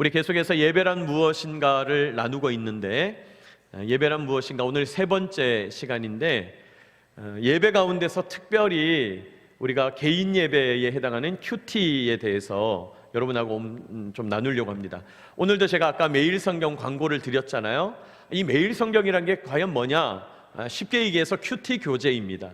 우리 계속해서 예배란 무엇인가를 나누고 있는데, 예배란 무엇인가 오늘 세 번째 시간인데, 예배 가운데서 특별히 우리가 개인 예배에 해당하는 큐티에 대해서 여러분하고 좀 나누려고 합니다. 오늘도 제가 아까 매일 성경 광고를 드렸잖아요. 이 매일 성경이란 게 과연 뭐냐? 쉽게 얘기해서 큐티 교재입니다.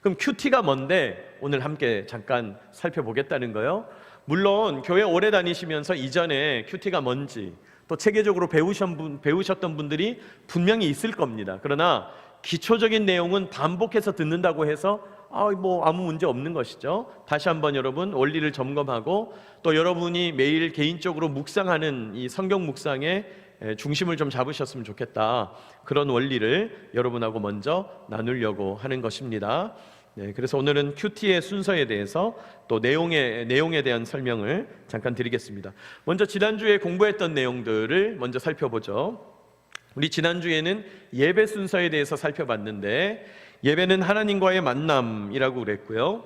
그럼 큐티가 뭔데 오늘 함께 잠깐 살펴보겠다는 거예요. 물론 교회 오래 다니시면서 이전에 큐티가 뭔지 또 체계적으로 배우셨던 분들이 분명히 있을 겁니다. 그러나 기초적인 내용은 반복해서 듣는다고 해서 아무 문제 없는 것이죠. 다시 한번 여러분 원리를 점검하고 또 여러분이 매일 개인적으로 묵상하는 이 성경 묵상에 중심을 좀 잡으셨으면 좋겠다. 그런 원리를 여러분하고 먼저 나누려고 하는 것입니다. 그래서 오늘은 큐티의 순서에 대해서 또 내용에 대한 설명을 잠깐 드리겠습니다. 먼저 지난주에 공부했던 내용들을 먼저 살펴보죠. 우리 지난주에는 예배 순서에 대해서 살펴봤는데, 예배는 하나님과의 만남이라고 그랬고요.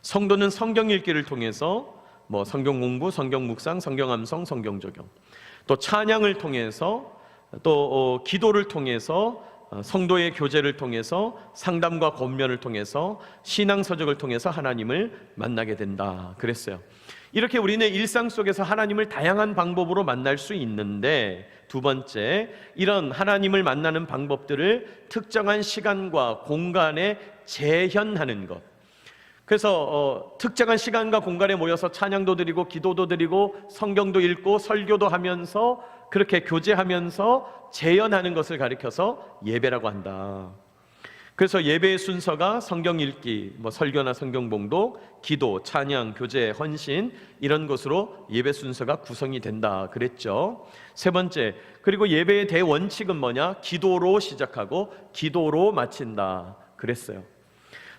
성도는 성경 읽기를 통해서 성경 공부, 성경 묵상, 성경 암송, 성경 적용, 또 찬양을 통해서 또 기도를 통해서 성도의 교제를 통해서 상담과 권면을 통해서 신앙서적을 통해서 하나님을 만나게 된다 그랬어요. 이렇게 우리는 일상 속에서 하나님을 다양한 방법으로 만날 수 있는데, 두 번째, 이런 하나님을 만나는 방법들을 특정한 시간과 공간에 재현하는 것. 그래서 특정한 시간과 공간에 모여서 찬양도 드리고 기도도 드리고 성경도 읽고 설교도 하면서 그렇게 교제하면서 재현하는 것을 가리켜서 예배라고 한다. 그래서 예배의 순서가 성경 읽기, 설교나 성경 봉독, 기도, 찬양, 교제, 헌신 이런 것으로 예배 순서가 구성이 된다 그랬죠. 세 번째, 그리고 예배의 대원칙은 뭐냐? 기도로 시작하고 기도로 마친다 그랬어요.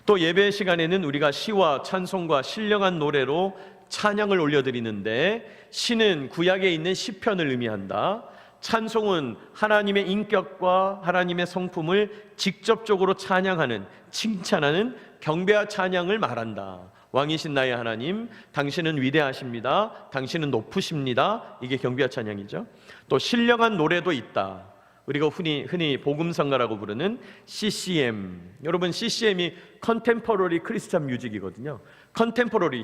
또 예배 시간에는 우리가 시와 찬송과 신령한 노래로 찬양을 올려드리는데, 시는 구약에 있는 시편을 의미한다. 찬송은 하나님의 인격과 하나님의 성품을 직접적으로 찬양하는, 칭찬하는 경배와 찬양을 말한다. 왕이신 나의 하나님, 당신은 위대하십니다. 당신은 높으십니다. 이게 경배와 찬양이죠. 또 신령한 노래도 있다. 우리가 흔히 복음성가라고 부르는 CCM. 여러분, CCM이 컨템포러리 크리스찬 뮤직이거든요. 컨템포러리,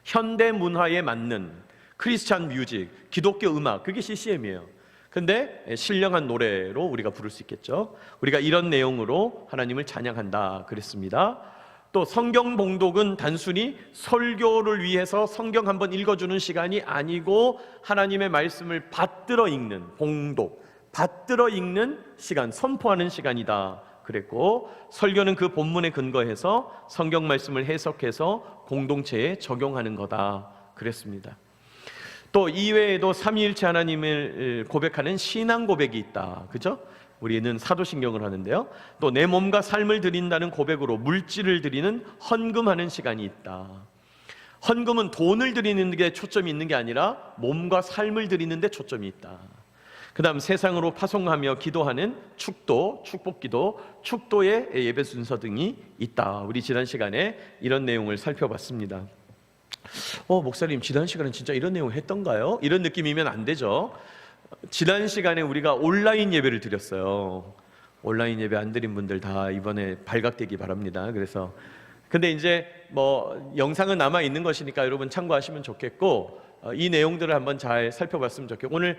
현대 문화에 맞는 크리스찬 뮤직, 기독교 음악, 그게 CCM이에요. 근데 신령한 노래로 우리가 부를 수 있겠죠. 우리가 이런 내용으로 하나님을 찬양한다 그랬습니다. 또 성경 봉독은 단순히 설교를 위해서 성경 한번 읽어주는 시간이 아니고, 하나님의 말씀을 받들어 읽는 봉독, 받들어 읽는 시간, 선포하는 시간이다 그랬고, 설교는 그 본문에 근거해서 성경 말씀을 해석해서 공동체에 적용하는 거다 그랬습니다. 또 이외에도 삼위일체 하나님을 고백하는 신앙 고백이 있다. 그죠? 우리는 사도신경을 하는데요. 또 내 몸과 삶을 드린다는 고백으로 물질을 드리는 헌금하는 시간이 있다. 헌금은 돈을 드리는 게 초점이 있는 게 아니라 몸과 삶을 드리는 데 초점이 있다. 그 다음 세상으로 파송하며 기도하는 축도, 축복기도, 축도의 예배 순서 등이 있다. 우리 지난 시간에 이런 내용을 살펴봤습니다. 목사님, 지난 시간에 진짜 이런 내용 했던가요? 이런 느낌이면 안 되죠. 지난 시간에 우리가 온라인 예배를 드렸어요. 온라인 예배 안 드린 분들 다 이번에 발각되기 바랍니다. 그래서 근데 이제 영상은 남아 있는 것이니까 여러분 참고하시면 좋겠고, 이 내용들을 한번 잘 살펴봤으면 좋겠고, 오늘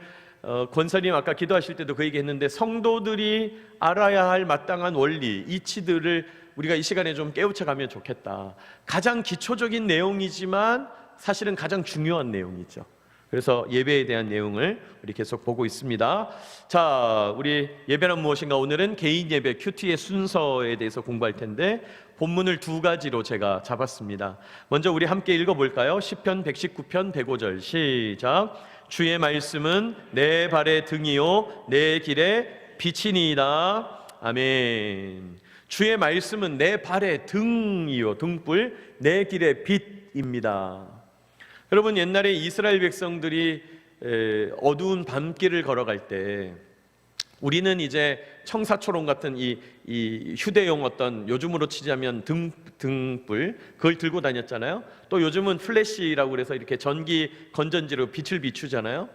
권사님 아까 기도하실 때도 그 얘기 했는데, 성도들이 알아야 할 마땅한 원리, 이치들을 우리가 이 시간에 좀 깨우쳐 가면 좋겠다. 가장 기초적인 내용이지만 사실은 가장 중요한 내용이죠. 그래서 예배에 대한 내용을 우리 계속 보고 있습니다. 자, 우리 예배란 무엇인가, 오늘은 개인 예배 큐티의 순서에 대해서 공부할 텐데, 본문을 두 가지로 제가 잡았습니다. 먼저 우리 함께 읽어볼까요? 시편 119편 105절 시작. 주의 말씀은 내 발의 등이요 내 길의 빛이니이다. 아멘. 주의 말씀은 내 발의 등이요, 등불, 내 길의 빛입니다. 여러분, 옛날에 이스라엘 백성들이 어두운 밤길을 걸어갈 때 우리는 이제 청사초롱 같은 이 휴대용 어떤, 요즘으로 치자면 등불, 그걸 들고 다녔잖아요. 또 요즘은 플래시라고 그래서 이렇게 전기 건전지로 빛을 비추잖아요.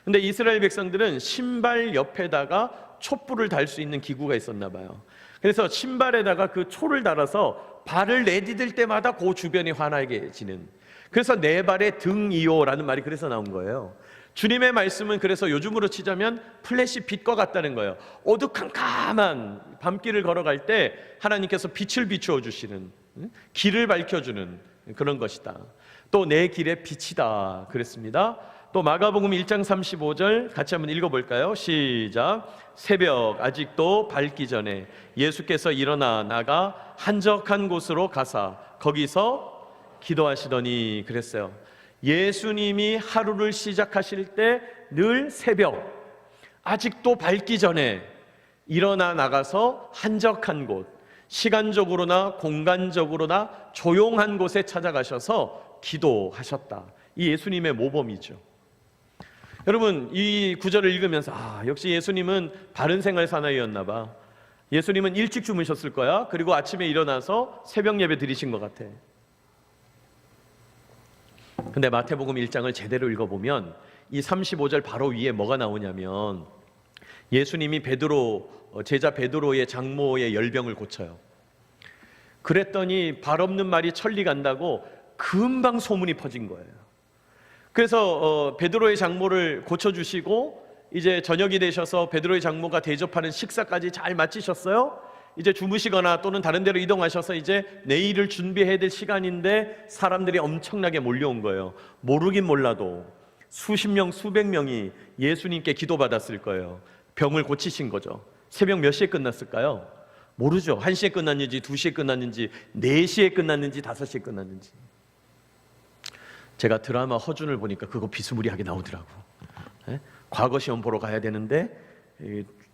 근데 이스라엘 백성들은 신발 옆에다가 촛불을 달 수 있는 기구가 있었나 봐요. 그래서 신발에다가 그 초를 달아서 발을 내디딜 때마다 그 주변이 환하게지는, 그래서 내 발의 등이요라는 말이 그래서 나온 거예요. 주님의 말씀은 그래서 요즘으로 치자면 플래시 빛과 같다는 거예요. 어두컴컴한 밤길을 걸어갈 때 하나님께서 빛을 비추어 주시는, 길을 밝혀주는 그런 것이다. 또 내 길의 빛이다 그랬습니다. 또 마가복음 1장 35절 같이 한번 읽어볼까요? 시작. 새벽 아직도 밝기 전에 예수께서 일어나 나가 한적한 곳으로 가사 거기서 기도하시더니 그랬어요. 예수님이 하루를 시작하실 때 늘 새벽, 아직도 밝기 전에 일어나 나가서 한적한 곳, 시간적으로나 공간적으로나 조용한 곳에 찾아가셔서 기도하셨다. 이 예수님의 모범이죠. 여러분, 이 구절을 읽으면서 역시 예수님은 바른 생활 사나이였나 봐. 예수님은 일찍 주무셨을 거야. 그리고 아침에 일어나서 새벽 예배 드리신 것 같아. 근데 마태복음 1장을 제대로 읽어보면 이 35절 바로 위에 뭐가 나오냐면 예수님이 제자 베드로의 장모의 열병을 고쳐요. 그랬더니 발 없는 말이 천리 간다고 금방 소문이 퍼진 거예요. 그래서 베드로의 장모를 고쳐주시고 이제 저녁이 되셔서 베드로의 장모가 대접하는 식사까지 잘 마치셨어요. 이제 주무시거나 또는 다른 데로 이동하셔서 이제 내일을 준비해야 될 시간인데 사람들이 엄청나게 몰려온 거예요. 모르긴 몰라도 수십 명, 수백 명이 예수님께 기도받았을 거예요. 병을 고치신 거죠. 새벽 몇 시에 끝났을까요? 모르죠. 1시에 끝났는지 2시에 끝났는지 4시에 끝났는지 5시에 끝났는지. 제가 드라마 허준을 보니까 그거 비스무리하게 나오더라고. 과거 시험 보러 가야 되는데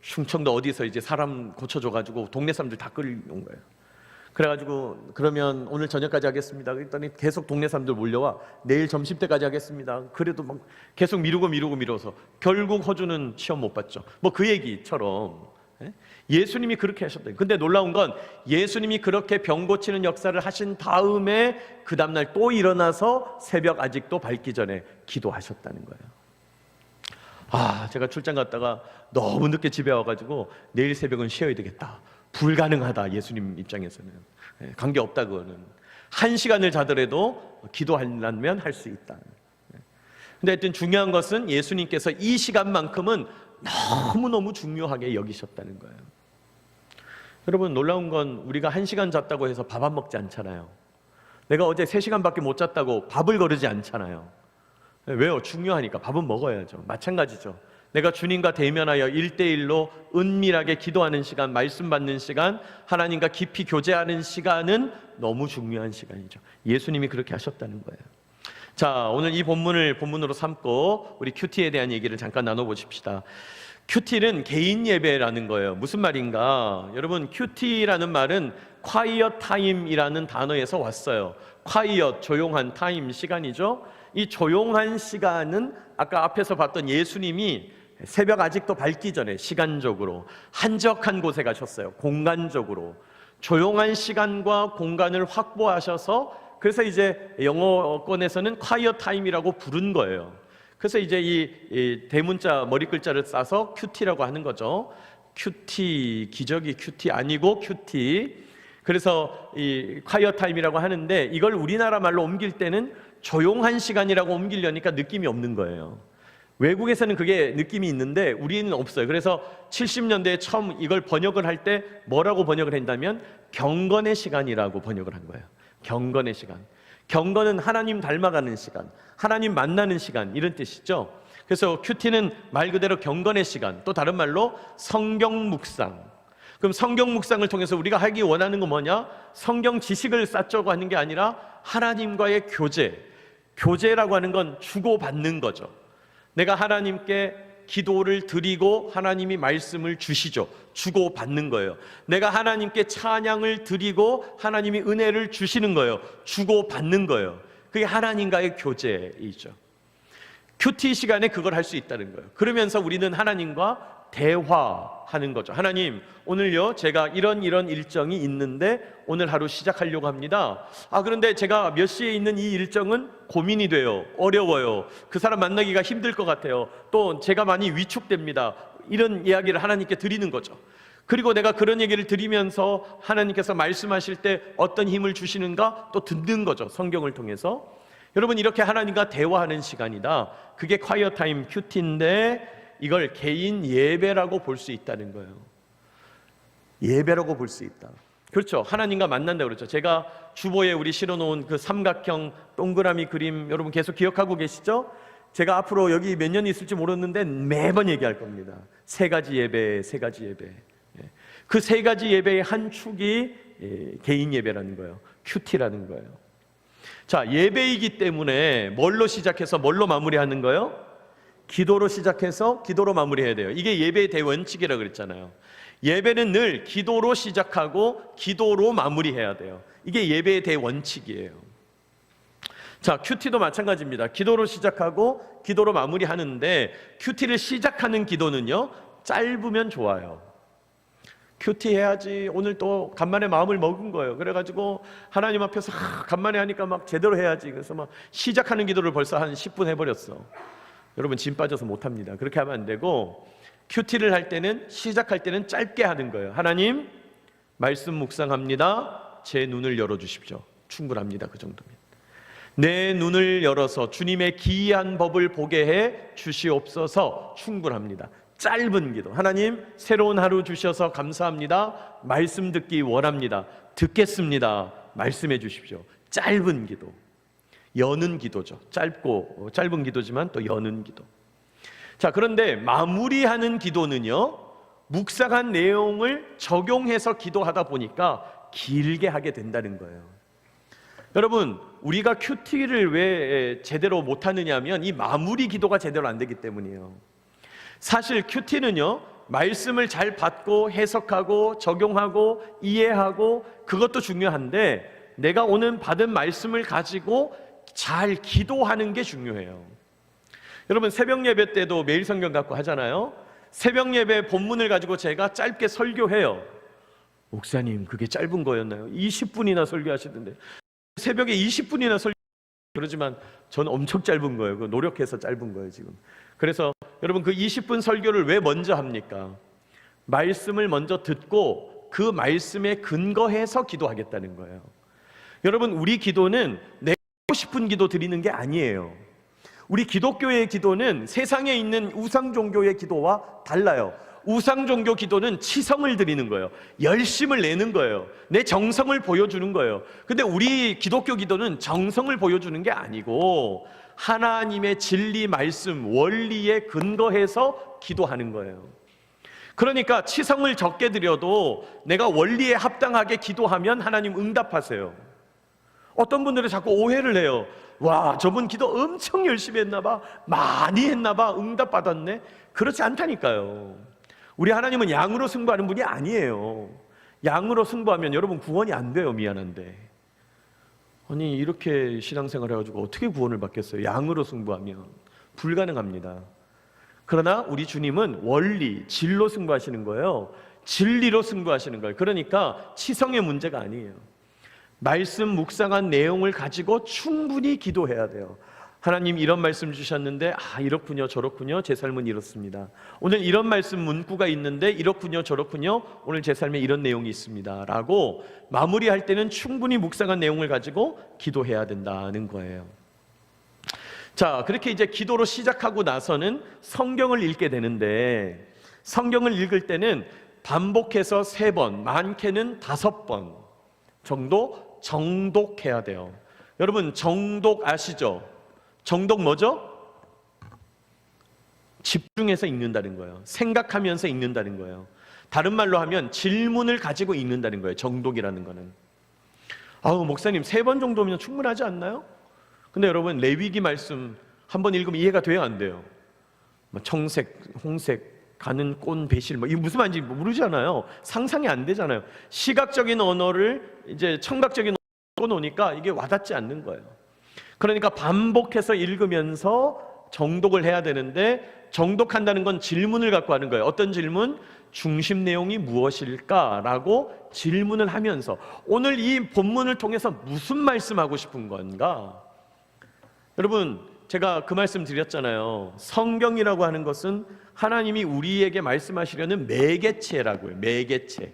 충청도 어디서 이제 사람 고쳐줘가지고 동네 사람들 다 끌려온 거예요. 그래가지고 그러면 오늘 저녁까지 하겠습니다. 그랬더니 계속 동네 사람들 몰려와. 내일 점심때까지 하겠습니다. 그래도 막 계속 미루고 결국 허준은 시험 못 봤죠. 뭐 그 얘기처럼 예수님이 그렇게 하셨대요. 근데 놀라운 건 예수님이 그렇게 병 고치는 역사를 하신 다음에 그 다음날 또 일어나서 새벽 아직도 밝기 전에 기도하셨다는 거예요. 제가 출장 갔다가 너무 늦게 집에 와가지고 내일 새벽은 쉬어야 되겠다. 불가능하다. 예수님 입장에서는 관계없다. 그거는 1시간을 자더라도 기도하려면 할 수 있다. 근데 하여튼 중요한 것은 예수님께서 이 시간만큼은 너무너무 중요하게 여기셨다는 거예요. 여러분, 놀라운 건 우리가 1시간 잤다고 해서 밥 안 먹지 않잖아요. 내가 어제 3시간밖에 못 잤다고 밥을 거르지 않잖아요. 왜요? 중요하니까 밥은 먹어야죠. 마찬가지죠. 내가 주님과 대면하여 1대1로 은밀하게 기도하는 시간, 말씀 받는 시간, 하나님과 깊이 교제하는 시간은 너무 중요한 시간이죠. 예수님이 그렇게 하셨다는 거예요. 자, 오늘 이 본문을 본문으로 삼고 우리 큐티에 대한 얘기를 잠깐 나눠보십시다. 큐티는 개인 예배라는 거예요. 무슨 말인가? 여러분, 큐티라는 말은 quiet time이라는 단어에서 왔어요. quiet, 조용한 타임, 시간이죠. 이 조용한 시간은 아까 앞에서 봤던 예수님이 새벽 아직도 밝기 전에 시간적으로 한적한 곳에 가셨어요. 공간적으로 조용한 시간과 공간을 확보하셔서, 그래서 이제 영어권에서는 quiet time이라고 부른 거예요. 그래서 이제 이 대문자 머리 글자를 싸서 큐티라고 하는 거죠. 큐티, 기저귀 큐티 아니고 큐티. 그래서 이 quiet time이라고 하는데 이걸 우리나라 말로 옮길 때는 조용한 시간이라고 옮기려니까 느낌이 없는 거예요. 외국에서는 그게 느낌이 있는데 우리는 없어요. 그래서 70년대에 처음 이걸 번역을 할 때 뭐라고 번역을 한다면 경건의 시간이라고 번역을 한 거예요. 경건의 시간. 경건은 하나님 닮아가는 시간, 하나님 만나는 시간, 이런 뜻이죠. 그래서 큐티는 말 그대로 경건의 시간, 또 다른 말로 성경 묵상. 그럼 성경 묵상을 통해서 우리가 하기 원하는 건 뭐냐? 성경 지식을 쌓자고 하는 게 아니라 하나님과의 교제. 교제라고 하는 건 주고받는 거죠. 내가 하나님께 기도를 드리고 하나님이 말씀을 주시죠. 주고받는 거예요. 내가 하나님께 찬양을 드리고 하나님이 은혜를 주시는 거예요. 주고받는 거예요. 그게 하나님과의 교제이죠. 큐티 시간에 그걸 할 수 있다는 거예요. 그러면서 우리는 하나님과 대화하는 거죠. 하나님, 오늘요 제가 이런 일정이 있는데 오늘 하루 시작하려고 합니다. 그런데 제가 몇 시에 있는 이 일정은 고민이 돼요. 어려워요. 그 사람 만나기가 힘들 것 같아요. 또 제가 많이 위축됩니다. 이런 이야기를 하나님께 드리는 거죠. 그리고 내가 그런 얘기를 드리면서 하나님께서 말씀하실 때 어떤 힘을 주시는가 또 듣는 거죠. 성경을 통해서. 여러분, 이렇게 하나님과 대화하는 시간이다. 그게 콰이어 타임 큐티인데 이걸 개인 예배라고 볼 수 있다는 거예요. 예배라고 볼 수 있다. 그렇죠. 하나님과 만난다고 그랬죠. 제가 주보에 우리 실어놓은 그 삼각형 동그라미 그림 여러분 계속 기억하고 계시죠? 제가 앞으로 여기 몇 년 있을지 모르는데 매번 얘기할 겁니다. 세 가지 예배, 세 가지 예배. 그 세 가지 예배의 한 축이 개인 예배라는 거예요. 큐티라는 거예요. 자, 예배이기 때문에 뭘로 시작해서 뭘로 마무리하는 거예요? 기도로 시작해서 기도로 마무리해야 돼요. 이게 예배의 대원칙이라고 그랬잖아요. 예배는 늘 기도로 시작하고 기도로 마무리해야 돼요. 이게 예배의 대원칙이에요. 자, 큐티도 마찬가지입니다. 기도로 시작하고 기도로 마무리하는데 큐티를 시작하는 기도는요, 짧으면 좋아요. 큐티 해야지. 오늘 또 간만에 마음을 먹은 거예요. 그래가지고 하나님 앞에서 간만에 하니까 막 제대로 해야지. 그래서 막 시작하는 기도를 벌써 한 10분 해버렸어. 여러분 진 빠져서 못합니다. 그렇게 하면 안 되고 큐티를 할 때는 시작할 때는 짧게 하는 거예요. 하나님 말씀 묵상합니다. 제 눈을 열어주십시오. 충분합니다. 그 정도면. 내 눈을 열어서 주님의 기이한 법을 보게 해 주시옵소서. 충분합니다. 짧은 기도. 하나님 새로운 하루 주셔서 감사합니다. 말씀 듣기 원합니다. 듣겠습니다. 말씀해 주십시오. 짧은 기도. 여는 기도죠. 짧은 기도지만 또 여는 기도. 자, 그런데 마무리하는 기도는요, 묵상한 내용을 적용해서 기도하다 보니까 길게 하게 된다는 거예요. 여러분, 우리가 큐티를 왜 제대로 못하느냐 하면 이 마무리 기도가 제대로 안 되기 때문이에요. 사실 큐티는요, 말씀을 잘 받고 해석하고 적용하고 이해하고 그것도 중요한데 내가 오늘 받은 말씀을 가지고 잘 기도하는 게 중요해요. 여러분, 새벽 예배 때도 매일 성경 갖고 하잖아요. 새벽 예배 본문을 가지고 제가 짧게 설교해요. 목사님, 그게 짧은 거였나요? 20분이나 설교하시던데. 새벽에 20분이나 설교. 그러지만 저는 엄청 짧은 거예요. 노력해서 짧은 거예요, 지금. 그래서 여러분, 그 20분 설교를 왜 먼저 합니까? 말씀을 먼저 듣고 그 말씀에 근거해서 기도하겠다는 거예요. 여러분, 우리 기도는 내가 하고 싶은 기도 드리는 게 아니에요. 우리 기독교의 기도는 세상에 있는 우상 종교의 기도와 달라요. 우상 종교 기도는 치성을 드리는 거예요. 열심을 내는 거예요. 내 정성을 보여주는 거예요. 근데 우리 기독교 기도는 정성을 보여주는 게 아니고 하나님의 진리 말씀 원리에 근거해서 기도하는 거예요. 그러니까 치성을 적게 드려도 내가 원리에 합당하게 기도하면 하나님 응답하세요. 어떤 분들은 자꾸 오해를 해요. 와, 저분 기도 엄청 열심히 했나 봐, 많이 했나 봐, 응답 받았네. 그렇지 않다니까요. 우리 하나님은 양으로 승부하는 분이 아니에요. 양으로 승부하면 여러분 구원이 안 돼요. 미안한데. 아니, 이렇게 신앙생활 해가지고 어떻게 구원을 받겠어요? 양으로 승부하면 불가능합니다. 그러나 우리 주님은 원리, 질로 승부하시는 거예요. 진리로 승부하시는 거예요. 그러니까 치성의 문제가 아니에요. 말씀 묵상한 내용을 가지고 충분히 기도해야 돼요. 하나님 이런 말씀 주셨는데 이렇군요, 저렇군요, 제 삶은 이렇습니다. 오늘 이런 말씀 문구가 있는데 이렇군요, 저렇군요, 오늘 제 삶에 이런 내용이 있습니다 라고 마무리할 때는 충분히 묵상한 내용을 가지고 기도해야 된다는 거예요. 자, 그렇게 이제 기도로 시작하고 나서는 성경을 읽게 되는데 성경을 읽을 때는 반복해서 3번, 많게는 5번 정도 정독해야 돼요. 여러분, 정독 아시죠? 정독 뭐죠? 집중해서 읽는다는 거예요. 생각하면서 읽는다는 거예요. 다른 말로 하면 질문을 가지고 읽는다는 거예요. 정독이라는 거는. 목사님 3번 정도면 충분하지 않나요? 근데 여러분, 레위기 말씀 한번 읽으면 이해가 돼요, 안 돼요? 청색, 홍색, 가는 꼰, 배실, 이게 무슨 말인지 모르잖아요. 상상이 안 되잖아요. 시각적인 언어를 이제 청각적인 언어로 놓으니까 이게 와닿지 않는 거예요. 그러니까 반복해서 읽으면서 정독을 해야 되는데 정독한다는 건 질문을 갖고 하는 거예요. 어떤 질문? 중심 내용이 무엇일까라고 질문을 하면서 오늘 이 본문을 통해서 무슨 말씀하고 싶은 건가? 여러분, 제가 그 말씀 드렸잖아요. 성경이라고 하는 것은 하나님이 우리에게 말씀하시려는 매개체라고요. 매개체.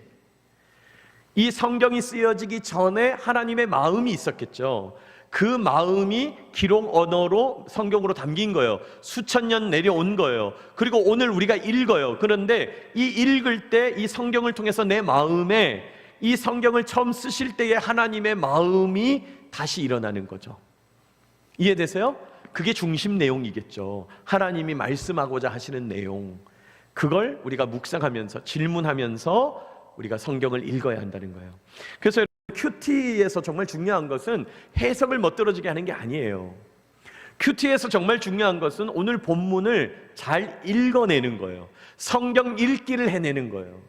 이 성경이 쓰여지기 전에 하나님의 마음이 있었겠죠. 그 마음이 기록 언어로 성경으로 담긴 거예요. 수천 년 내려온 거예요. 그리고 오늘 우리가 읽어요. 그런데 이 읽을 때 이 성경을 통해서 내 마음에 이 성경을 처음 쓰실 때의 하나님의 마음이 다시 일어나는 거죠. 이해되세요? 그게 중심 내용이겠죠. 하나님이 말씀하고자 하시는 내용. 그걸 우리가 묵상하면서 질문하면서 우리가 성경을 읽어야 한다는 거예요. 그래서 큐티에서 정말 중요한 것은 해석을 멋들어지게 하는 게 아니에요. 큐티에서 정말 중요한 것은 오늘 본문을 잘 읽어내는 거예요. 성경 읽기를 해내는 거예요.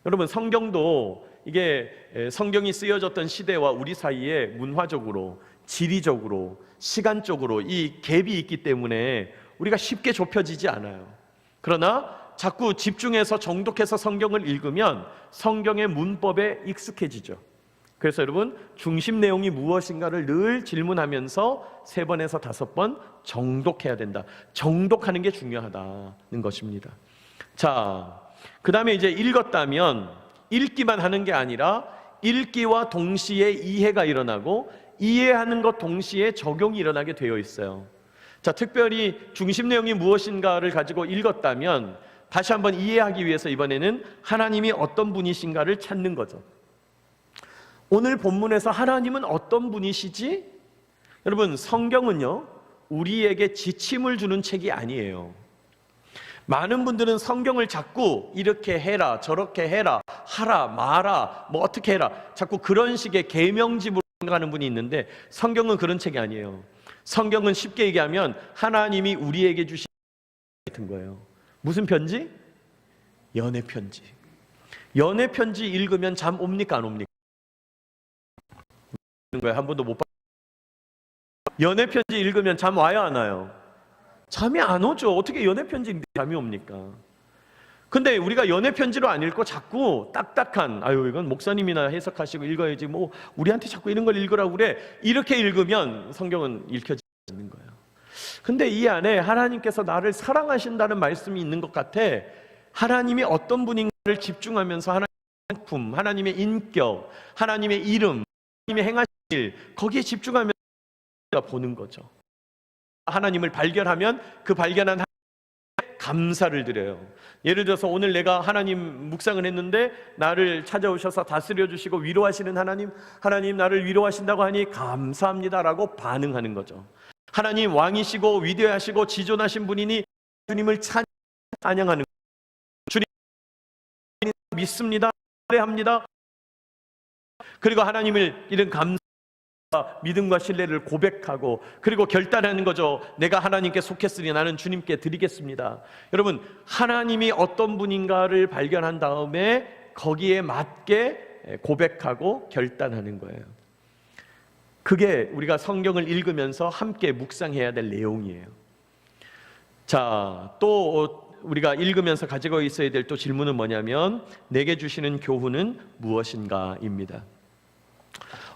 여러분, 성경도 이게 성경이 쓰여졌던 시대와 우리 사이에 문화적으로, 지리적으로, 시간적으로 이 갭이 있기 때문에 우리가 쉽게 좁혀지지 않아요. 그러나 자꾸 집중해서 정독해서 성경을 읽으면 성경의 문법에 익숙해지죠. 그래서 여러분, 중심 내용이 무엇인가를 늘 질문하면서 3번에서 5번 정독해야 된다. 정독하는 게 중요하다는 것입니다. 자, 그 다음에 이제 읽었다면 읽기만 하는 게 아니라 읽기와 동시에 이해가 일어나고 이해하는 것 동시에 적용이 일어나게 되어 있어요. 자, 특별히 중심 내용이 무엇인가를 가지고 읽었다면 다시 한번 이해하기 위해서 이번에는 하나님이 어떤 분이신가를 찾는 거죠. 오늘 본문에서 하나님은 어떤 분이시지? 여러분, 성경은요, 우리에게 지침을 주는 책이 아니에요. 많은 분들은 성경을 자꾸 이렇게 해라, 저렇게 해라, 하라, 마라, 뭐 어떻게 해라, 자꾸 그런 식의 계명집으로 생각하는 분이 있는데 성경은 그런 책이 아니에요. 성경은 쉽게 얘기하면 하나님이 우리에게 주신 같은 거예요. 무슨 편지? 연애 편지. 연애 편지 읽으면 잠 옵니까, 안 옵니까? 한 번도 못 연애 편지 읽으면 잠 와요, 안 와요? 잠이 안 오죠. 어떻게 연애 편지 읽는데 잠이 옵니까? 근데 우리가 연애 편지로 안 읽고 자꾸 딱딱한, 아유 이건 목사님이나 해석하시고 읽어야지, 뭐 우리한테 자꾸 이런 걸 읽으라고 그래, 이렇게 읽으면 성경은 읽혀지지 않는 거예요. 근데 이 안에 하나님께서 나를 사랑하신다는 말씀이 있는 것 같아. 하나님이 어떤 분인가를 집중하면서 하나님의 성품, 하나님의 인격, 하나님의 이름, 하나님의 행하신 일, 거기에 집중하면서 보는 거죠. 하나님을 발견하면 그 발견한 하나님께 감사를 드려요. 예를 들어서 오늘 내가 하나님 묵상을 했는데 나를 찾아오셔서 다스려 주시고 위로하시는 하나님, 하나님 나를 위로하신다고 하니 감사합니다라고 반응하는 거죠. 하나님 왕이시고 위대하시고 지존하신 분이니 주님을 찬양하는, 주님 믿습니다, 합니다. 그리고 하나님을 이런 감사, 믿음과 신뢰를 고백하고 그리고 결단하는 거죠. 내가 하나님께 속했으니 나는 주님께 드리겠습니다. 여러분, 하나님이 어떤 분인가를 발견한 다음에 거기에 맞게 고백하고 결단하는 거예요. 그게 우리가 성경을 읽으면서 함께 묵상해야 될 내용이에요. 자, 또 우리가 읽으면서 가지고 있어야 될 또 질문은 뭐냐면 내게 주시는 교훈은 무엇인가입니다.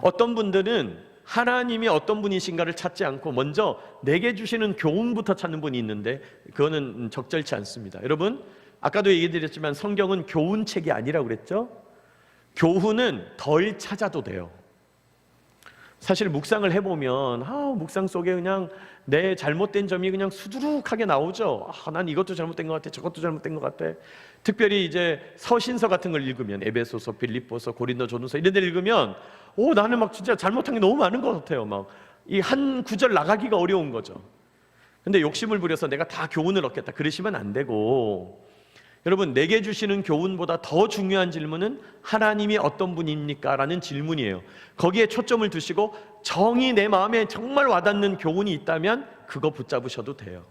어떤 분들은 하나님이 어떤 분이신가를 찾지 않고 먼저 내게 주시는 교훈부터 찾는 분이 있는데 그거는 적절치 않습니다. 여러분, 아까도 얘기 드렸지만 성경은 교훈책이 아니라고 그랬죠? 교훈은 덜 찾아도 돼요. 사실 묵상을 해보면 묵상 속에 그냥 내 잘못된 점이 그냥 수두룩하게 나오죠. 난 이것도 잘못된 것 같아, 저것도 잘못된 것 같아. 특별히 이제 서신서 같은 걸 읽으면 에베소서, 빌립보서, 고린도전서 이런 데를 읽으면 나는 막 진짜 잘못한 게 너무 많은 것 같아요. 막 이 한 구절 나가기가 어려운 거죠. 근데 욕심을 부려서 내가 다 교훈을 얻겠다 그러시면 안 되고, 여러분, 내게 주시는 교훈보다 더 중요한 질문은 하나님이 어떤 분입니까? 라는 질문이에요. 거기에 초점을 두시고 정이 내 마음에 정말 와닿는 교훈이 있다면 그거 붙잡으셔도 돼요.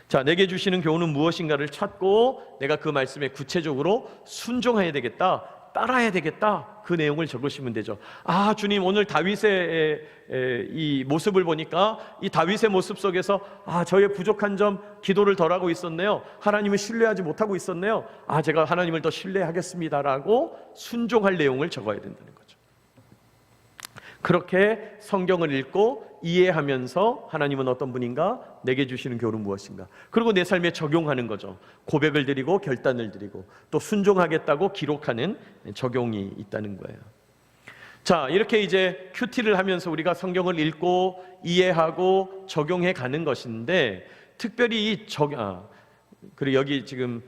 자, 내게 주시는 교훈은 무엇인가를 찾고 내가 그 말씀에 구체적으로 순종해야 되겠다. 따라야 되겠다, 그 내용을 적으시면 되죠. 아, 주님, 오늘 다윗의 이 모습을 보니까 이 다윗의 모습 속에서 저의 부족한 점, 기도를 덜 하고 있었네요. 하나님을 신뢰하지 못하고 있었네요. 제가 하나님을 더 신뢰하겠습니다라고 순종할 내용을 적어야 된다는 거죠. 그렇게 성경을 읽고 이해하면서 하나님은 어떤 분인가, 내게 주시는 교훈은 무엇인가, 그리고 내 삶에 적용하는 거죠. 고백을 드리고 결단을 드리고 또 순종하겠다고 기록하는 적용이 있다는 거예요. 자, 이렇게 이제 큐티를 하면서 우리가 성경을 읽고 이해하고 적용해 가는 것인데, 특별히 이 그리고 여기 지금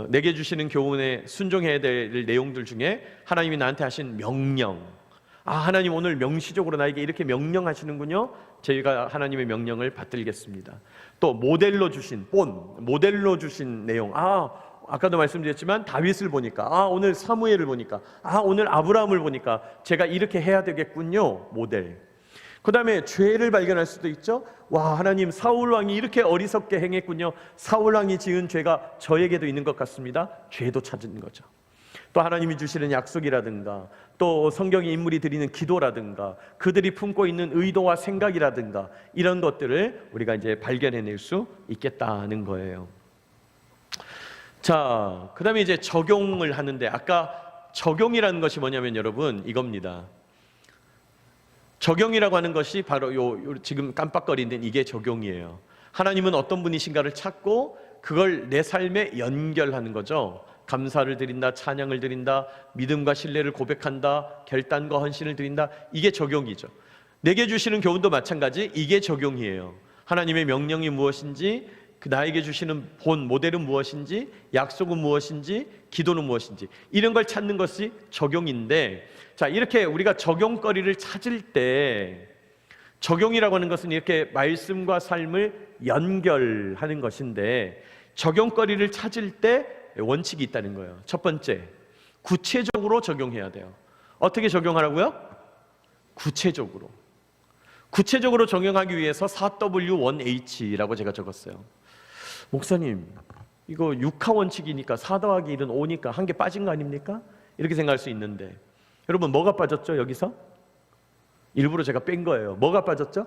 내게 주시는 교훈에 순종해야 될 내용들 중에 하나님이 나한테 하신 명령, 하나님 오늘 명시적으로 나에게 이렇게 명령하시는군요. 저희가 하나님의 명령을 받들겠습니다. 또 모델로 주신 모델로 주신 내용, 아까도 말씀드렸지만 다윗을 보니까, 오늘 사무엘을 보니까, 오늘 아브라함을 보니까 제가 이렇게 해야 되겠군요. 모델. 그 다음에 죄를 발견할 수도 있죠. 하나님, 사울 왕이 이렇게 어리석게 행했군요. 사울 왕이 지은 죄가 저에게도 있는 것 같습니다. 죄도 찾은 거죠. 또 하나님이 주시는 약속이라든가, 또 성경의 인물이 드리는 기도라든가, 그들이 품고 있는 의도와 생각이라든가, 이런 것들을 우리가 이제 발견해낼 수 있겠다는 거예요. 자, 그 다음에 이제 적용을 하는데, 아까 적용이라는 것이 뭐냐면 여러분, 이겁니다. 적용이라고 하는 것이 바로 지금 깜빡거리는 이게 적용이에요. 하나님은 어떤 분이신가를 찾고 그걸 내 삶에 연결하는 거죠. 감사를 드린다, 찬양을 드린다, 믿음과 신뢰를 고백한다, 결단과 헌신을 드린다. 이게 적용이죠. 내게 주시는 교훈도 마찬가지, 이게 적용이에요. 하나님의 명령이 무엇인지, 나에게 주시는 본 모델은 무엇인지, 약속은 무엇인지, 기도는 무엇인지, 이런 걸 찾는 것이 적용인데, 자, 이렇게 우리가 적용거리를 찾을 때, 적용이라고 하는 것은 이렇게 말씀과 삶을 연결하는 것인데, 적용거리를 찾을 때 원칙이 있다는 거예요. 첫 번째, 구체적으로 적용해야 돼요. 어떻게 적용하라고요? 구체적으로 적용하기 위해서 4W1H라고 제가 적었어요. 목사님, 이거 6하 원칙이니까 4 더하기 1은 5니까 한 개 빠진 거 아닙니까? 이렇게 생각할 수 있는데, 여러분, 뭐가 빠졌죠? 여기서 일부러 제가 뺀 거예요. 뭐가 빠졌죠?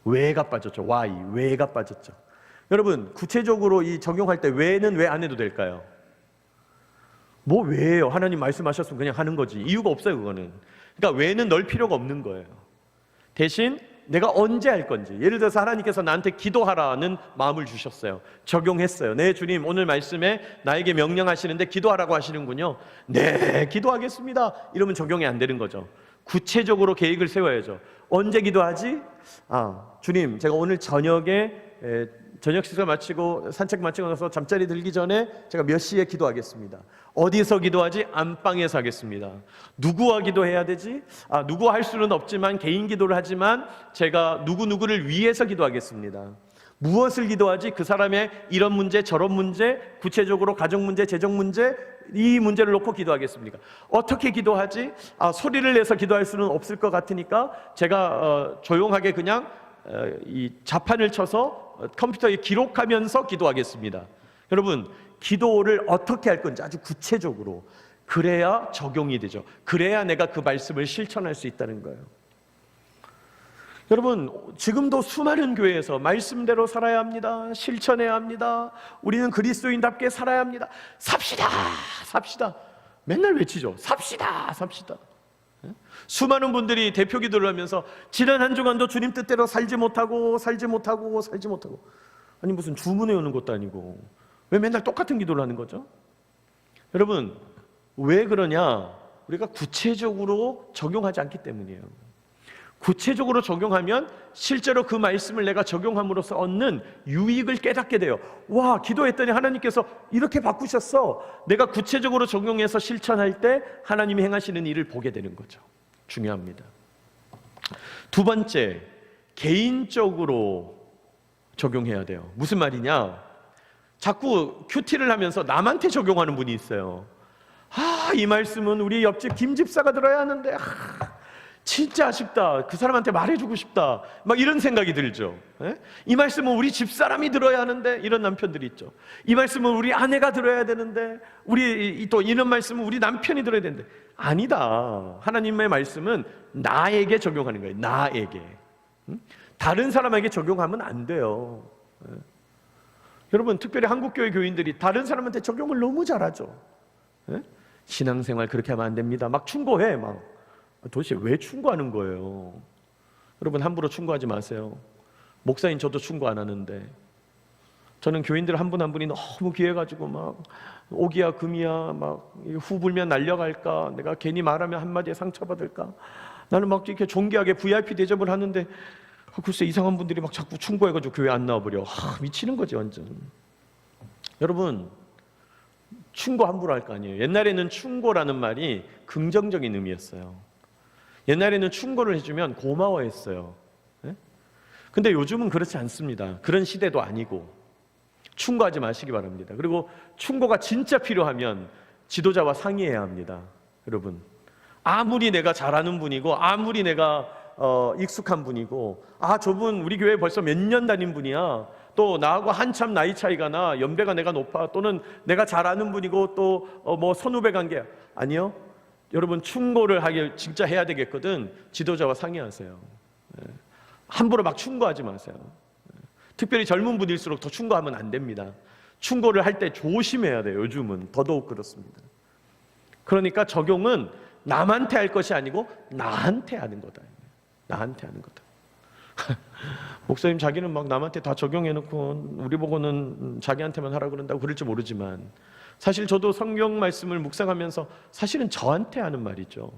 왜가 빠졌죠. 왜가 빠졌죠. 여러분, 구체적으로 이 적용할 때 왜는 왜 안 해도 될까요? 뭐 왜예요? 하나님 말씀하셨으면 그냥 하는 거지. 이유가 없어요, 그거는. 그러니까 왜는 넣을 필요가 없는 거예요. 대신 내가 언제 할 건지, 예를 들어서 하나님께서 나한테 기도하라는 마음을 주셨어요. 적용했어요. 네, 주님, 오늘 말씀에 나에게 명령하시는데 기도하라고 하시는군요. 네, 기도하겠습니다. 이러면 적용이 안 되는 거죠. 구체적으로 계획을 세워야죠. 언제 기도하지? 주님, 제가 오늘 저녁에 저녁 식사 마치고 산책 마치고 나서 잠자리 들기 전에 제가 몇 시에 기도하겠습니다. 어디서 기도하지? 안방에서 하겠습니다. 누구와 기도해야 되지? 누구와 할 수는 없지만 개인 기도를 하지만 제가 누구누구를 위해서 기도하겠습니다. 무엇을 기도하지? 그 사람의 이런 문제 저런 문제, 구체적으로 가정 문제, 재정 문제, 이 문제를 놓고 기도하겠습니까? 어떻게 기도하지? 소리를 내서 기도할 수는 없을 것 같으니까 제가 조용하게 그냥 이 자판을 쳐서 컴퓨터에 기록하면서 기도하겠습니다. 여러분, 기도를 어떻게 할 건지 아주 구체적으로, 그래야 적용이 되죠. 그래야 내가 그 말씀을 실천할 수 있다는 거예요. 여러분, 지금도 수많은 교회에서 말씀대로 살아야 합니다. 실천해야 합니다. 우리는 그리스도인답게 살아야 합니다. 삽시다. 맨날 외치죠. 삽시다. 수많은 분들이 대표 기도를 하면서 지난 한 주간도 주님 뜻대로 살지 못하고 아니, 무슨 주문해 오는 것도 아니고 왜 맨날 똑같은 기도를 하는 거죠? 여러분, 왜 그러냐? 우리가 구체적으로 적용하지 않기 때문이에요. 구체적으로 적용하면 실제로 그 말씀을 내가 적용함으로써 얻는 유익을 깨닫게 돼요. 기도했더니 하나님께서 이렇게 바꾸셨어. 내가 구체적으로 적용해서 실천할 때 하나님이 행하시는 일을 보게 되는 거죠. 중요합니다. 두 번째, 개인적으로 적용해야 돼요. 무슨 말이냐? 자꾸 큐티를 하면서 남한테 적용하는 분이 있어요. 이 말씀은 우리 옆집 김 집사가 들어야 하는데 진짜 아쉽다. 그 사람한테 말해주고 싶다. 막 이런 생각이 들죠. 예? 이 말씀은 우리 집사람이 들어야 하는데, 이런 남편들이 있죠. 이 말씀은 우리 아내가 들어야 되는데, 또 이런 말씀은 우리 남편이 들어야 되는데. 아니다. 하나님의 말씀은 나에게 적용하는 거예요. 나에게. 다른 사람에게 적용하면 안 돼요. 예? 여러분, 특별히 한국교회 교인들이 다른 사람한테 적용을 너무 잘하죠. 예? 신앙생활 그렇게 하면 안 됩니다. 막 충고해. 막 도대체 왜 충고하는 거예요? 여러분, 함부로 충고하지 마세요. 목사인 저도 충고 안 하는데, 저는 교인들 한 분 한 분이 너무 귀해가지고 막 오기야 금이야, 막 후 불면 날려갈까, 내가 괜히 말하면 한마디에 상처받을까, 나는 막 이렇게 존귀하게 VIP 대접을 하는데 글쎄 이상한 분들이 막 자꾸 충고해가지고 교회 안 나와버려. 미치는 거지 완전. 여러분, 충고 함부로 할 거 아니에요. 옛날에는 충고라는 말이 긍정적인 의미였어요. 옛날에는 충고를 해주면 고마워했어요. 네? 근데 요즘은 그렇지 않습니다. 그런 시대도 아니고. 충고하지 마시기 바랍니다. 그리고 충고가 진짜 필요하면 지도자와 상의해야 합니다. 여러분, 아무리 내가 잘하는 분이고, 아무리 내가 익숙한 분이고, 저분 우리 교회 벌써 몇 년 다닌 분이야, 또 나하고 한참 나이 차이가 나, 연배가 내가 높아, 또는 내가 잘 아는 분이고, 또 뭐 선후배 관계야. 아니요, 여러분, 충고를 진짜 해야 되겠거든 지도자와 상의하세요. 함부로 막 충고하지 마세요. 특별히 젊은 분일수록 더 충고하면 안 됩니다. 충고를 할 때 조심해야 돼요. 요즘은 더더욱 그렇습니다. 그러니까 적용은 남한테 할 것이 아니고 나한테 하는 거다. 나한테 하는 거다. 목사님, 자기는 막 남한테 다 적용해놓고 우리 보고는 자기한테만 하라고 그런다고 그럴지 모르지만, 사실 저도 성경 말씀을 묵상하면서 사실은 저한테 하는 말이죠.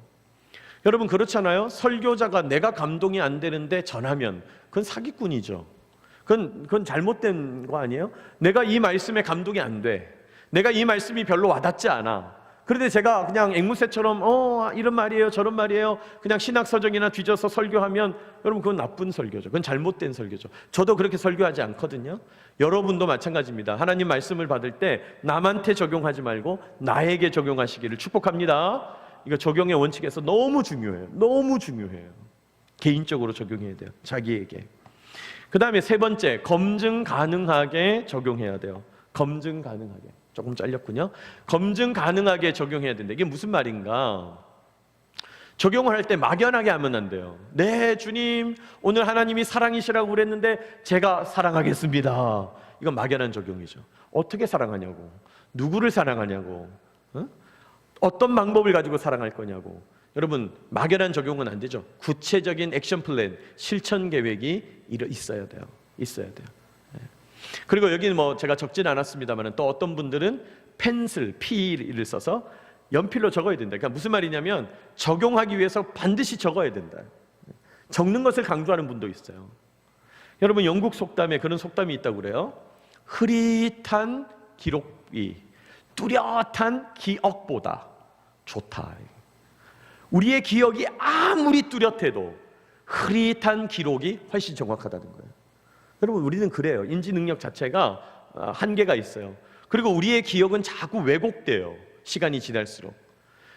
여러분, 그렇잖아요. 설교자가 내가 감동이 안 되는데 전하면 그건 사기꾼이죠. 그건 잘못된 거 아니에요? 내가 이 말씀에 감동이 안 돼, 내가 이 말씀이 별로 와닿지 않아, 그런데 제가 그냥 앵무새처럼 이런 말이에요 저런 말이에요 그냥 신학서적이나 뒤져서 설교하면, 여러분, 그건 나쁜 설교죠. 그건 잘못된 설교죠. 저도 그렇게 설교하지 않거든요. 여러분도 마찬가지입니다. 하나님 말씀을 받을 때 남한테 적용하지 말고 나에게 적용하시기를 축복합니다. 이거 적용의 원칙에서 너무 중요해요. 너무 중요해요. 개인적으로 적용해야 돼요. 자기에게. 그 다음에 세 번째, 검증 가능하게 적용해야 돼요. 검증 가능하게. 조금 잘렸군요. 검증 가능하게 적용해야 된다. 이게 무슨 말인가? 적용을 할 때 막연하게 하면 안 돼요. 네, 주님, 오늘 하나님이 사랑이시라고 그랬는데 제가 사랑하겠습니다. 이건 막연한 적용이죠. 어떻게 사랑하냐고, 누구를 사랑하냐고, 어떤 방법을 가지고 사랑할 거냐고. 여러분, 막연한 적용은 안 되죠. 구체적인 액션 플랜, 실천 계획이 있어야 돼요. 있어야 돼요. 그리고 여기는 뭐 제가 적진 않았습니다만, 또 어떤 분들은 펜슬, P를 써서 연필로 적어야 된다. 그러니까 무슨 말이냐면 적용하기 위해서 반드시 적어야 된다. 적는 것을 강조하는 분도 있어요. 여러분, 영국 속담에 그런 속담이 있다고 그래요. 흐릿한 기록이 뚜렷한 기억보다 좋다. 우리의 기억이 아무리 뚜렷해도 흐릿한 기록이 훨씬 정확하다는 거예요. 여러분, 우리는 그래요. 인지 능력 자체가 한계가 있어요. 그리고 우리의 기억은 자꾸 왜곡돼요. 시간이 지날수록.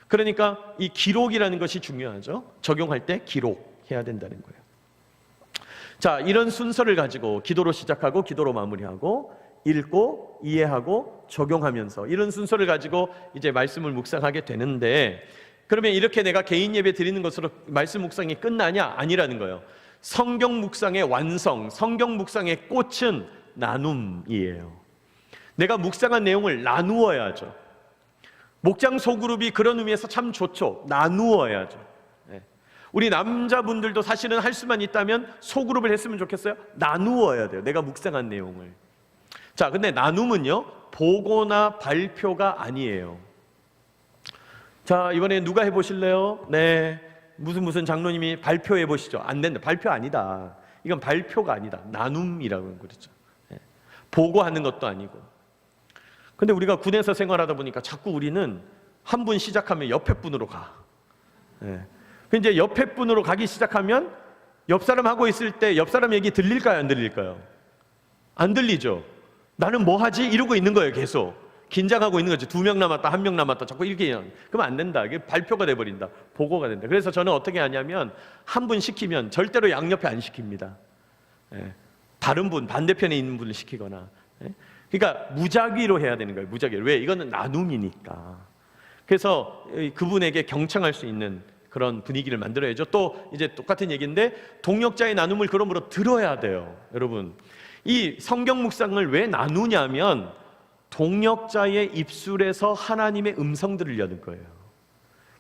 그러니까 이 기록이라는 것이 중요하죠. 적용할 때 기록해야 된다는 거예요. 자, 이런 순서를 가지고 기도로 시작하고 기도로 마무리하고, 읽고 이해하고 적용하면서, 이런 순서를 가지고 이제 말씀을 묵상하게 되는데, 그러면 이렇게 내가 개인 예배 드리는 것으로 말씀 묵상이 끝나냐? 아니라는 거예요. 성경 묵상의 완성, 성경 묵상의 꽃은 나눔이에요. 내가 묵상한 내용을 나누어야죠. 목장 소그룹이 그런 의미에서 참 좋죠. 나누어야죠. 우리 남자분들도 사실은 할 수만 있다면 소그룹을 했으면 좋겠어요. 나누어야 돼요. 내가 묵상한 내용을. 자, 근데 나눔은요, 보고나 발표가 아니에요. 자, 이번에 누가 해보실래요? 네, 무슨 장로님이 발표해 보시죠. 안 된다. 발표 아니다. 이건 발표가 아니다. 나눔이라고 그러죠. 보고하는 것도 아니고. 근데 우리가 군에서 생활하다 보니까 자꾸 우리는 한 분 시작하면 옆에 분으로 가. 이제 옆에 분으로 가기 시작하면 옆 사람 하고 있을 때 옆 사람 얘기 들릴까요? 안 들릴까요? 안 들리죠. 나는 뭐 하지? 이러고 있는 거예요. 계속 긴장하고 있는 거죠. 2명 남았다, 1명 남았다. 자꾸 이렇게 그러면 안 된다. 이게 발표가 돼 버린다. 보고가 된다. 그래서 저는 어떻게 하냐면 한 분 시키면 절대로 양옆에 안 시킵니다. 예. 다른 분, 반대편에 있는 분을 시키거나. 예. 그러니까 무작위로 해야 되는 거예요. 무작위로. 왜? 이거는 나눔이니까. 그래서 그분에게 경청할 수 있는 그런 분위기를 만들어야죠. 또 이제 똑같은 얘기인데 동역자의 나눔을 그러므로 들어야 돼요. 여러분, 이 성경 묵상을 왜 나누냐면 동역자의 입술에서 하나님의 음성들을 여는 거예요.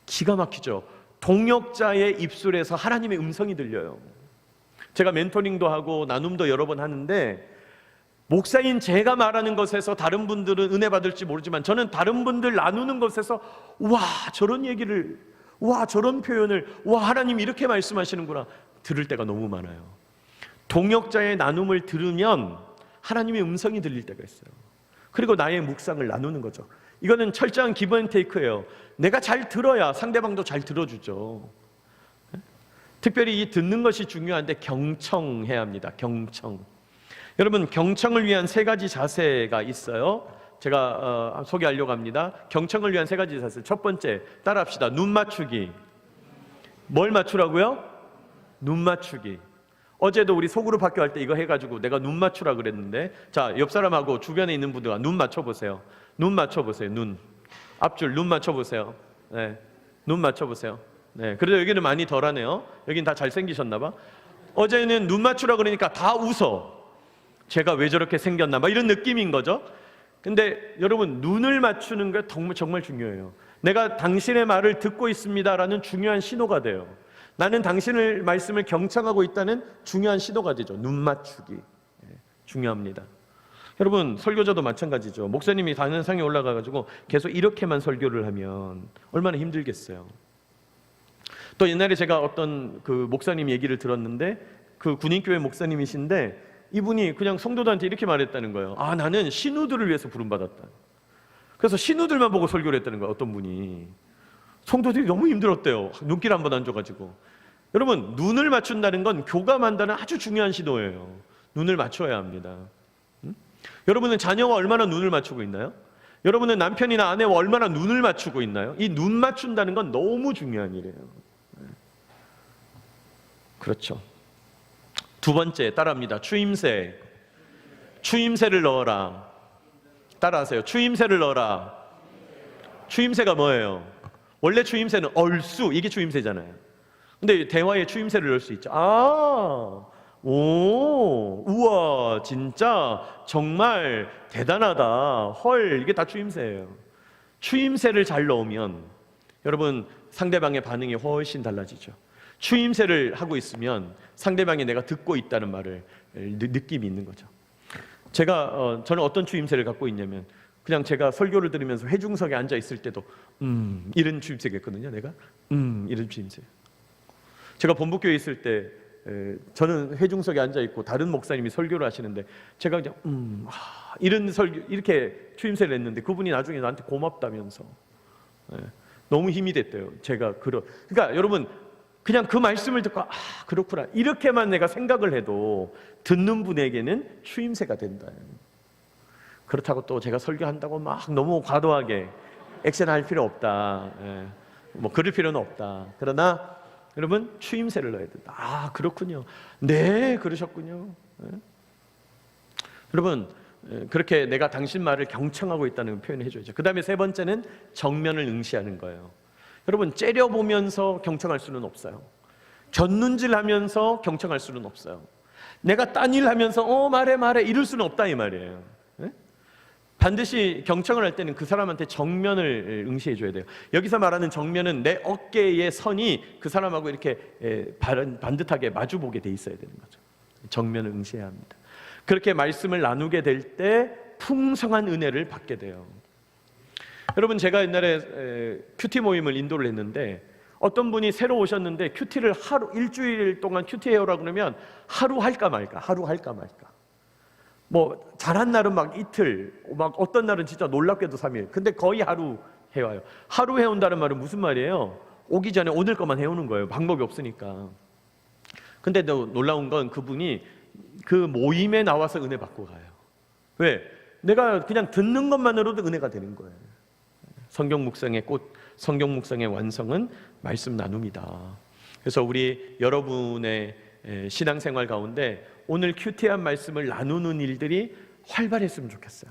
기가 막히죠. 동역자의 입술에서 하나님의 음성이 들려요. 제가 멘토링도 하고 나눔도 여러 번 하는데 목사인 제가 말하는 것에서 다른 분들은 은혜 받을지 모르지만 저는 다른 분들 나누는 것에서 와 저런 얘기를, 와 저런 표현을, 와 하나님 이렇게 말씀하시는구나 들을 때가 너무 많아요. 동역자의 나눔을 들으면 하나님의 음성이 들릴 때가 있어요. 그리고 나의 묵상을 나누는 거죠. 이거는 철저한 기브 앤 테이크예요. 내가 잘 들어야 상대방도 잘 들어주죠. 특별히 이 듣는 것이 중요한데 경청해야 합니다. 경청. 여러분, 경청을 위한 3가지 자세가 있어요. 제가 소개하려고 합니다. 경청을 위한 3가지 자세. 첫 번째, 따라합시다. 눈 맞추기. 뭘 맞추라고요? 눈 맞추기. 어제도 우리 소그룹 학교 할 때 이거 해가지고 내가 눈 맞추라 그랬는데, 자, 옆 사람하고 주변에 있는 분들과 눈 맞춰보세요. 눈 맞춰보세요. 눈. 앞줄 눈 맞춰보세요. 네, 눈 맞춰보세요. 네, 그래도 여기는 많이 덜하네요. 여긴 다 잘생기셨나봐. 어제는 눈 맞추라 그러니까 다 웃어. 제가 왜 저렇게 생겼나 막 이런 느낌인 거죠. 근데 여러분, 눈을 맞추는 게 정말 중요해요. 내가 당신의 말을 듣고 있습니다라는 중요한 신호가 돼요. 나는 당신의 말씀을 경청하고 있다는 중요한 신호가 되죠. 눈 맞추기. 중요합니다. 여러분, 설교자도 마찬가지죠. 목사님이 단연상에 올라가가지고 계속 이렇게만 설교를 하면 얼마나 힘들겠어요. 또 옛날에 제가 어떤 그 목사님 얘기를 들었는데, 그 군인교회 목사님이신데 이분이 그냥 성도들한테 이렇게 말했다는 거예요. 아, 나는 신우들을 위해서 부름받았다. 그래서 신우들만 보고 설교를 했다는 거예요. 어떤 분이. 성도들이 너무 힘들었대요. 눈길 한 번 안 줘가지고. 여러분, 눈을 맞춘다는 건 교감한다는 아주 중요한 신호예요. 눈을 맞춰야 합니다. 여러분은 자녀와 얼마나 눈을 맞추고 있나요? 여러분은 남편이나 아내와 얼마나 눈을 맞추고 있나요? 이 눈 맞춘다는 건 너무 중요한 일이에요. 그렇죠. 두 번째, 따라합니다. 추임새. 추임새를 넣어라. 따라하세요. 추임새를 넣어라. 추임새가 뭐예요? 원래 추임새는 얼쑤, 이게 추임새잖아요. 근데 대화에 추임새를 넣을 수 있죠. 아, 오, 우와, 진짜, 정말 대단하다, 헐, 이게 다 추임새예요. 추임새를 잘 넣으면 여러분, 상대방의 반응이 훨씬 달라지죠. 추임새를 하고 있으면 상대방이 내가 듣고 있다는 말을 느낌이 있는 거죠. 저는 어떤 추임새를 갖고 있냐면, 그냥 제가 설교를 들으면서 회중석에 앉아 있을 때도 이런 추임새겠거든요. 내가 이런 추임새. 제가 본부교회 있을 때 저는 회중석에 앉아 있고 다른 목사님이 설교를 하시는데 제가 그냥 이런 설교, 이렇게 추임새를 했는데 그분이 나중에 나한테 고맙다면서 너무 힘이 됐대요. 그러니까 여러분, 그냥 그 말씀을 듣고 그렇구나 이렇게만 내가 생각을 해도 듣는 분에게는 추임새가 된다. 그렇다고 또 제가 설교한다고 막 너무 과도하게 액션할 필요 없다. 뭐 그럴 필요는 없다. 그러나 여러분, 추임새를 넣어야 된다. 아, 그렇군요. 네, 그러셨군요. 여러분, 그렇게 내가 당신 말을 경청하고 있다는 표현을 해줘야죠. 그 다음에 3번째는 정면을 응시하는 거예요. 여러분, 째려보면서 경청할 수는 없어요. 곁눈질하면서 경청할 수는 없어요. 내가 딴일 하면서 말해 이럴 수는 없다 이 말이에요. 반드시 경청을 할 때는 그 사람한테 정면을 응시해 줘야 돼요. 여기서 말하는 정면은 내 어깨의 선이 그 사람하고 이렇게 반듯하게 마주보게 돼 있어야 되는 거죠. 정면을 응시해야 합니다. 그렇게 말씀을 나누게 될 때 풍성한 은혜를 받게 돼요. 여러분, 제가 옛날에 큐티 모임을 인도를 했는데 어떤 분이 새로 오셨는데 큐티를 일주일 동안 큐티해요라고 그러면 하루 할까 말까. 뭐 잘한 날은 막 이틀, 막 어떤 날은 진짜 놀랍게도 3일. 근데 거의 하루 해와요. 하루 해온다는 말은 무슨 말이에요? 오기 전에 오늘 것만 해오는 거예요. 방법이 없으니까. 근데 놀라운 건 그분이 그 모임에 나와서 은혜 받고 가요. 왜? 내가 그냥 듣는 것만으로도 은혜가 되는 거예요. 성경 묵상의 꽃, 성경 묵상의 완성은 말씀 나눔이다. 그래서 우리 여러분의 신앙생활 가운데 오늘 큐티한 말씀을 나누는 일들이 활발했으면 좋겠어요.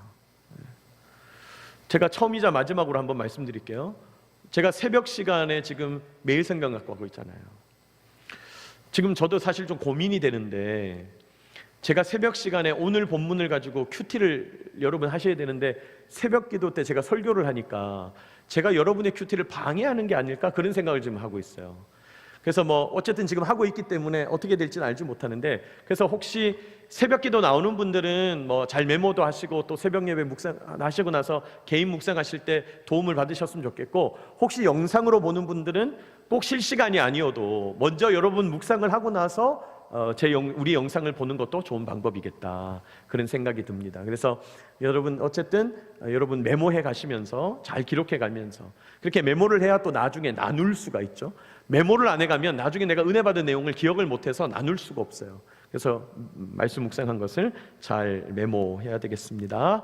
제가 처음이자 마지막으로 한번 말씀드릴게요. 제가 새벽 시간에 지금 매일 생각 갖고 하고 있잖아요. 지금 저도 사실 좀 고민이 되는데, 제가 새벽 시간에 오늘 본문을 가지고 큐티를 여러분 하셔야 되는데 새벽 기도 때 제가 설교를 하니까 제가 여러분의 큐티를 방해하는 게 아닐까 그런 생각을 지금 하고 있어요. 그래서 뭐 어쨌든 지금 하고 있기 때문에 어떻게 될지는 알지 못하는데, 그래서 혹시 새벽 기도 나오는 분들은 뭐 잘 메모도 하시고 또 새벽 예배 묵상하시고 나서 개인 묵상하실 때 도움을 받으셨으면 좋겠고, 혹시 영상으로 보는 분들은 꼭 실시간이 아니어도 먼저 여러분 묵상을 하고 나서 우리 영상을 보는 것도 좋은 방법이겠다, 그런 생각이 듭니다. 그래서 여러분 어쨌든 여러분 메모해 가시면서 잘 기록해 가면서, 그렇게 메모를 해야 또 나중에 나눌 수가 있죠. 메모를 안 해가면 나중에 내가 은혜 받은 내용을 기억을 못해서 나눌 수가 없어요. 그래서 말씀 묵상한 것을 잘 메모해야 되겠습니다.